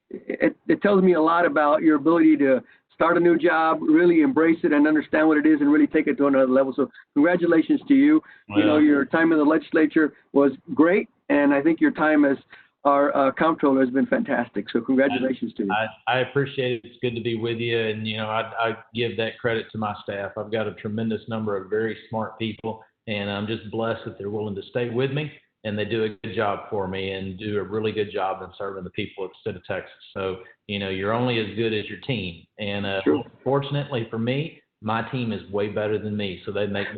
it tells me a lot about your ability to start a new job, really embrace it and understand what it is and really take it to another level. So congratulations to you. Well, Your time in the legislature was great, and I think your time as our comptroller has been fantastic. So congratulations to you. I appreciate it. It's good to be with you. And, I give that credit to my staff. I've got a tremendous number of very smart people, and I'm just blessed that they're willing to stay with me. And they do a good job for me and do a really good job in serving the people of the state of Texas. So, you're only as good as your team. And fortunately for me, my team is way better than me. So they make me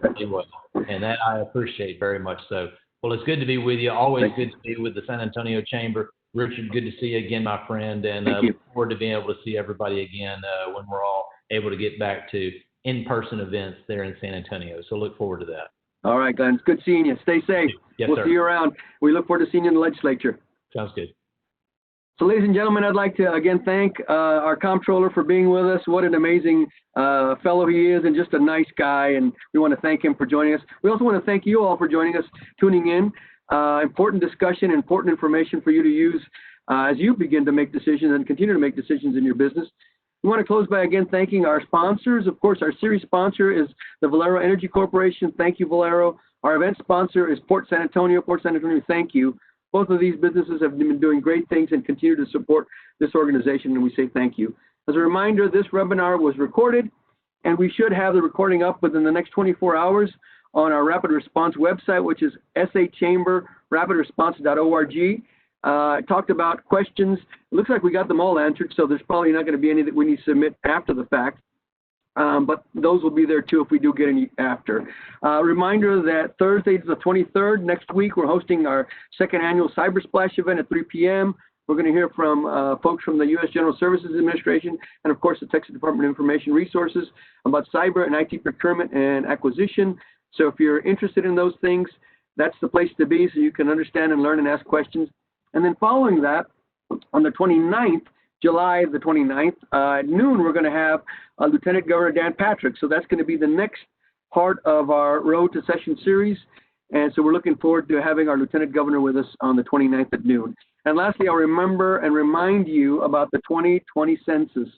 really well. And that I appreciate very much so. Well, it's good to be with you. Always good to be with the San Antonio Chamber. Richard, good to see you again, my friend. And look forward to being able to see everybody again when we're all able to get back to in-person events there in San Antonio. So look forward to that. All right, Glenn. It's good seeing you. Stay safe. Yes, we'll sir. see you around. We look forward to seeing you in the legislature. Sounds good. So, ladies and gentlemen, I'd like to again thank our comptroller for being with us. What an amazing fellow he is, and just a nice guy. And we want to thank him for joining us. We also want to thank you all for joining us, tuning in. Important discussion, important information for you to use as you begin to make decisions and continue to make decisions in your business. We want to close by again thanking our sponsors. Of course, our series sponsor is the Valero Energy Corporation. Thank you, Valero. Our event sponsor is Port San Antonio. Port San Antonio, thank you. Both of these businesses have been doing great things and continue to support this organization, and we say thank you. As a reminder, this webinar was recorded, and we should have the recording up within the next 24 hours on our Rapid Response website, which is sachamber-rapidresponse.org. I talked about questions. It looks like we got them all answered, so there's probably not going to be any that we need to submit after the fact. But those will be there too if we do get any after. Reminder that Thursday, the 23rd, next week, we're hosting our second annual Cyber Splash event at 3 p.m. We're going to hear from folks from the U.S. General Services Administration and, of course, the Texas Department of Information Resources about cyber and IT procurement and acquisition. So if you're interested in those things, that's the place to be so you can understand and learn and ask questions. And then following that, on the 29th, July the 29th, at noon, we're going to have Lieutenant Governor Dan Patrick. So that's going to be the next part of our Road to Session series. And so we're looking forward to having our Lieutenant Governor with us on the 29th at noon. And lastly, I'll remember and remind you about the 2020 census.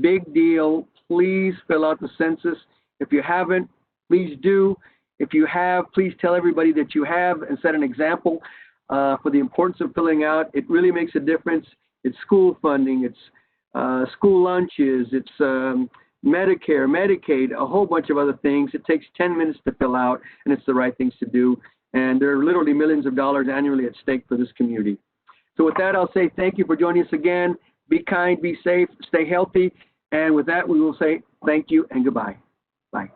Big deal. Please fill out the census. If you haven't, please do. If you have, please tell everybody that you have and set an example for the importance of filling out. It really makes a difference. It's school funding, it's school lunches, it's Medicare, Medicaid, a whole bunch of other things. It takes 10 minutes to fill out, and it's the right things to do. And there are literally millions of dollars annually at stake for this community. So with that, I'll say thank you for joining us again. Be kind, be safe, stay healthy. And with that, we will say thank you and goodbye. Bye.